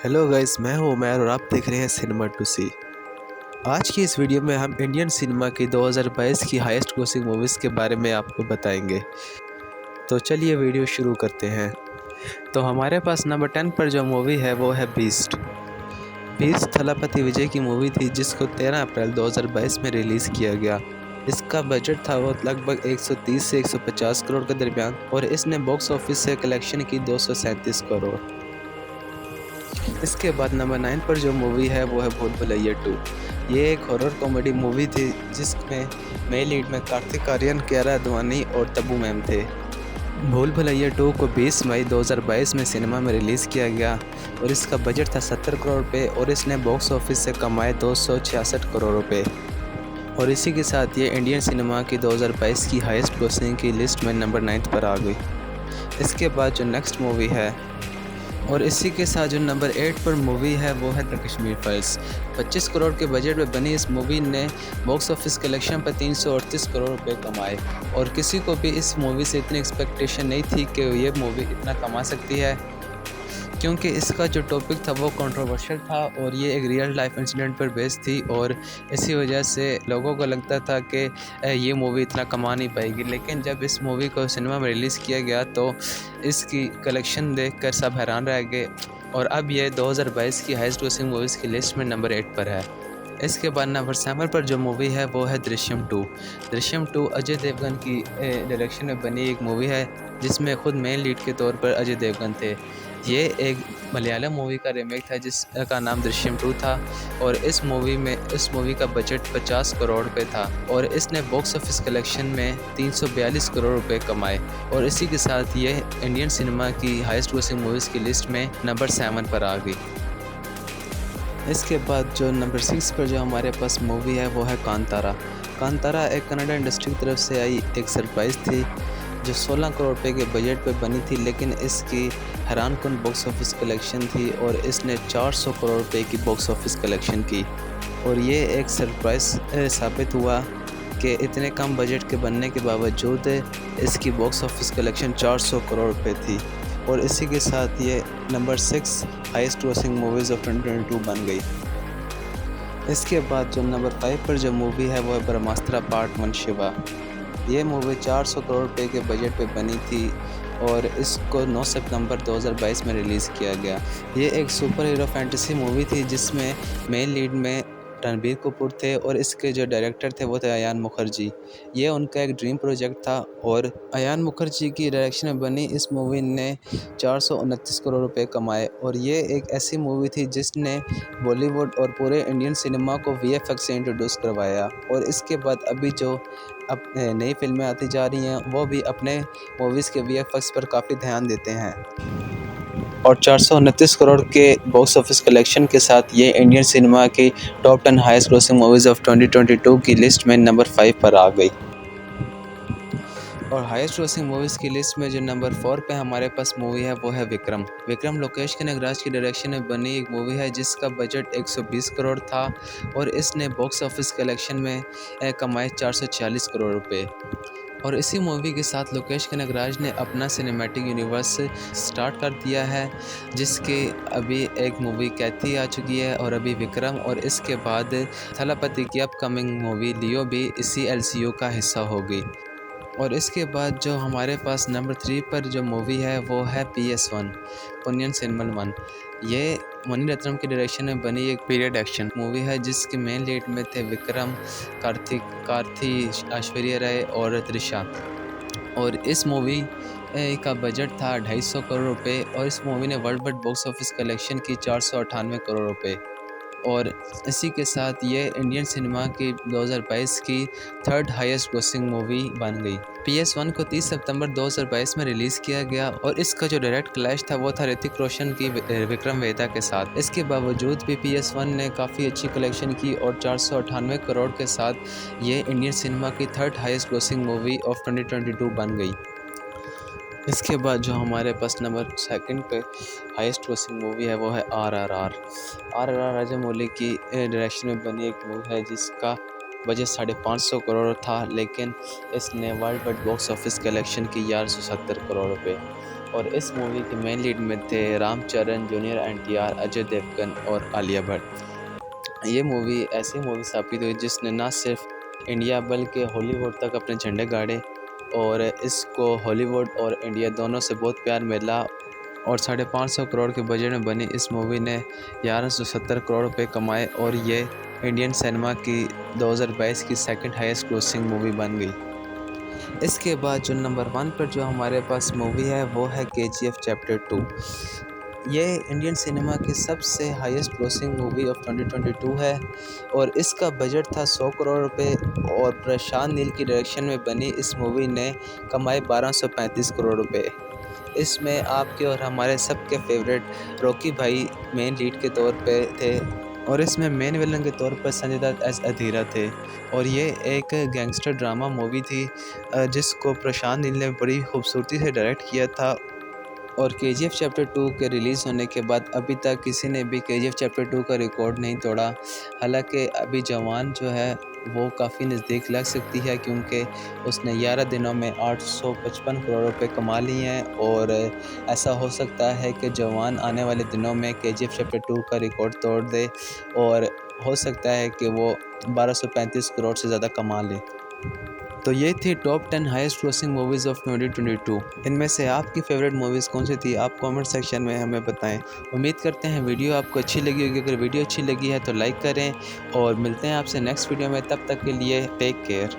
Hello guys, मैं हूं उमैर और आप देख रहे हैं सिनेमा टू सी। आज की इस वीडियो में हम इंडियन सिनेमा की 2022 की हाईएस्ट ग्रोसिंग मूवीज़ के बारे में आपको बताएंगे। तो चलिए वीडियो शुरू करते हैं। तो हमारे पास नंबर 10 पर जो मूवी है वो है बीस्ट। बीस्ट थलापति विजय की मूवी थी जिसको 13 अप्रैल 2022 में रिलीज़ किया गया। इसका बजट था वो लगभग 130 से 150 करोड़ के दरमियान और इसने बॉक्स ऑफिस से कलेक्शन की 237 करोड़। इसके बाद नंबर 9 पर जो मूवी है वो है भूल भुलैया 2। ये एक हॉरर कॉमेडी मूवी थी जिसमें मेन लीड में कार्तिक आर्यन, कियारा अडवाणी और तब्बू मैम थे। भूल भुलैया 2 को 20 मई 2022 में सिनेमा में रिलीज़ किया गया और इसका बजट था 70 करोड़ रुपये और इसने बॉक्स ऑफिस से कमाए 266 करोड़ रुपये। और इसी के साथ ये इंडियन सिनेमा की 2022 की हाईएस्ट ग्रोसिंग की लिस्ट में नंबर 9 पर आ गई। इसके बाद जो नेक्स्ट मूवी है और इसी के साथ जो नंबर 8 पर मूवी है वो है द कश्मीर फाइल्स। 25 करोड़ के बजट में बनी इस मूवी ने बॉक्स ऑफिस कलेक्शन पर 338 करोड़ रुपए कमाए और किसी को भी इस मूवी से इतनी एक्सपेक्टेशन नहीं थी कि ये मूवी इतना कमा सकती है, क्योंकि इसका जो टॉपिक था वो कंट्रोवर्शियल था और ये एक रियल लाइफ इंसिडेंट पर बेस्ड थी और इसी वजह से लोगों को लगता था कि ये मूवी इतना कमा नहीं पाएगी। लेकिन जब इस मूवी को सिनेमा में रिलीज़ किया गया तो इसकी कलेक्शन देखकर सब हैरान रह गए और अब ये 2022 की हाईएस्ट ग्रोसिंग मूवीज़ की लिस्ट में नंबर 8 पर है। इसके बाद नंबर 7 पर जो मूवी है वो है दृश्यम 2। दृश्यम 2 अजय देवगन की डायरेक्शन में बनी एक मूवी है जिसमें खुद मेन लीड के तौर पर अजय देवगन थे। ये एक मलयालम मूवी का रीमेक था जिसका नाम दृश्यम 2 था और इस मूवी का बजट 50 करोड़ रुपए था और इसने बॉक्स ऑफिस कलेक्शन में 342 करोड़ रुपए कमाए और इसी के साथ ये इंडियन सिनेमा की हाईएस्ट ग्रोसिंग मूवीज़ की लिस्ट में नंबर 7 पर आ गई। इसके बाद जो नंबर 6 पर जो हमारे पास मूवी है वो है कांतारा। कांतारा एक कन्नड़ा इंडस्ट्री की तरफ से आई एक सरप्राइज़ थी जो 16 करोड़ रुपए के बजट पे बनी थी, लेकिन इसकी हैरानकुन बॉक्स ऑफिस कलेक्शन थी और इसने 400 करोड़ रुपए की बॉक्स ऑफिस कलेक्शन की और ये एक सरप्राइज़ साबित हुआ कि इतने कम बजट के बनने के बावजूद इसकी बॉक्स ऑफिस कलेक्शन 400 करोड़ रुपए थी और इसी के साथ ये number 6 highest grossing movies of 2022 बन गई। इसके बाद जो नंबर 5 पर जो मूवी है वो है ब्रह्मास्त्र पार्ट 1 शिवा। ये मूवी 400 करोड़ रुपए के बजट पे बनी थी और इसको 9 सितंबर 2022 में रिलीज़ किया गया। ये एक सुपर हीरो फैंटेसी मूवी थी जिसमें मेन लीड में रणबीर कपूर थे और इसके जो डायरेक्टर थे वो थे अयान मुखर्जी। ये उनका एक ड्रीम प्रोजेक्ट था और अयान मुखर्जी की डायरेक्शन में बनी इस मूवी ने 429 करोड़ रुपए कमाए और ये एक ऐसी मूवी थी जिसने बॉलीवुड और पूरे इंडियन सिनेमा को वीएफएक्स से इंट्रोड्यूस करवाया और इसके बाद अभी जो अब नई फिल्में आती जा रही हैं वो भी अपने मूवीज़ के वीएफएक्स पर काफ़ी ध्यान देते हैं और 429 करोड़ के बॉक्स ऑफिस कलेक्शन के साथ ये इंडियन सिनेमा की top 10 highest grossing movies of 2022 की लिस्ट में नंबर 5 पर आ गई। और हाईएस्ट ग्रोसिंग मूवीज़ की लिस्ट में जो नंबर 4 पे हमारे पास मूवी है वो है विक्रम। विक्रम लोकेश कनगराज की डायरेक्शन में बनी एक मूवी है जिसका बजट 120 करोड़ था और इसने बॉक्स ऑफिस कलेक्शन में कमाए 446 करोड़ रुपए। और इसी मूवी के साथ लोकेश कनगराज ने अपना सिनेमैटिक यूनिवर्स स्टार्ट कर दिया है जिसके अभी एक मूवी कैथी आ चुकी है और अभी विक्रम और इसके बाद थलापति की अपकमिंग मूवी लियो भी इसी एलसीयू का हिस्सा होगी। और इसके बाद जो हमारे पास नंबर 3 पर जो मूवी है वो है PS1 पोन्नियिन सेल्वन 1। ये मणि रत्नम की डायरेक्शन में बनी एक पीरियड एक्शन मूवी है जिसके मेन लीड में थे विक्रम, कार्थी, ऐश्वर्या राय और त्रिशा। और इस मूवी का बजट था 250 करोड़ रुपए और इस मूवी ने world wide box office collection की 498 करोड़ रुपए और इसी के साथ ये इंडियन सिनेमा की 2022 की थर्ड हाईएस्ट ग्रोसिंग मूवी बन गई। PS1 को 30 सितंबर 2022 में रिलीज़ किया गया और इसका जो डायरेक्ट क्लैश था वो था ऋतिक रोशन की विक्रम वेदा के साथ। इसके बावजूद भी PS1 ने काफ़ी अच्छी कलेक्शन की और 498 करोड़ के साथ ये इंडियन सिनेमा की third highest grossing movie of 2022 बन गई। इसके बाद जो हमारे पास नंबर 2 पे हाईएस्ट ग्रोसिंग मूवी है वो है RRR। राजामौली की डायरेक्शन में बनी एक मूवी है जिसका बजट 550 करोड़ था, लेकिन इसने world wide box office collection की 1170 करोड़ रुपए। और इस मूवी के मेन लीड में थे रामचरण, जूनियर एनटीआर, अजय देवगन और आलिया भट्ट। ये मूवी ऐसी मूवी साबित हुई जिसने ना सिर्फ इंडिया बल्कि हॉलीवुड तक अपने झंडे गाड़े और इसको हॉलीवुड और इंडिया दोनों से बहुत प्यार मिला और 550 करोड़ के बजट में बनी इस मूवी ने 1170 करोड़ रुपए कमाए और ये इंडियन सिनेमा की 2022 की सेकंड हाईएस्ट ग्रोसिंग मूवी बन गई। इसके बाद जो नंबर 1 पर जो हमारे पास मूवी है वो है KGF चैप्टर 2। ये इंडियन सिनेमा की सबसे हाईएस्ट ग्रोसिंग मूवी ऑफ 2022 है और इसका बजट था 100 करोड़ रुपए और प्रशांत नील की डायरेक्शन में बनी इस मूवी ने कमाए 1235 करोड़ रुपए। इसमें आपके और हमारे सबके फेवरेट रॉकी भाई मेन लीड के तौर पे थे और इसमें मेन विलन के तौर पर संजय दत्त एज अधीरा थे और ये एक गैंगस्टर ड्रामा मूवी थी जिसको प्रशांत नील ने बड़ी खूबसूरती से डायरेक्ट किया था। और KGF चैप्टर 2 के रिलीज़ होने के बाद अभी तक किसी ने भी KGF चैप्टर 2 का रिकॉर्ड नहीं तोड़ा। हालांकि अभी जवान जो है वो काफ़ी नज़दीक लग सकती है क्योंकि उसने 11 दिनों में 855 करोड़ रुपए कमा लिए हैं और ऐसा हो सकता है कि जवान आने वाले दिनों में KGF चैप्टर 2 का रिकॉर्ड तोड़ दे और हो सकता है कि वो 1235 करोड़ से ज़्यादा कमा ले। तो ये थी top 10 highest grossing movies of 2022। इनमें से आपकी फेवरेट मूवीज़ कौन सी थी आप कमेंट सेक्शन में हमें बताएं। उम्मीद करते हैं वीडियो आपको अच्छी लगी होगी। अगर वीडियो अच्छी लगी है तो लाइक करें और मिलते हैं आपसे नेक्स्ट वीडियो में। तब तक के लिए टेक केयर।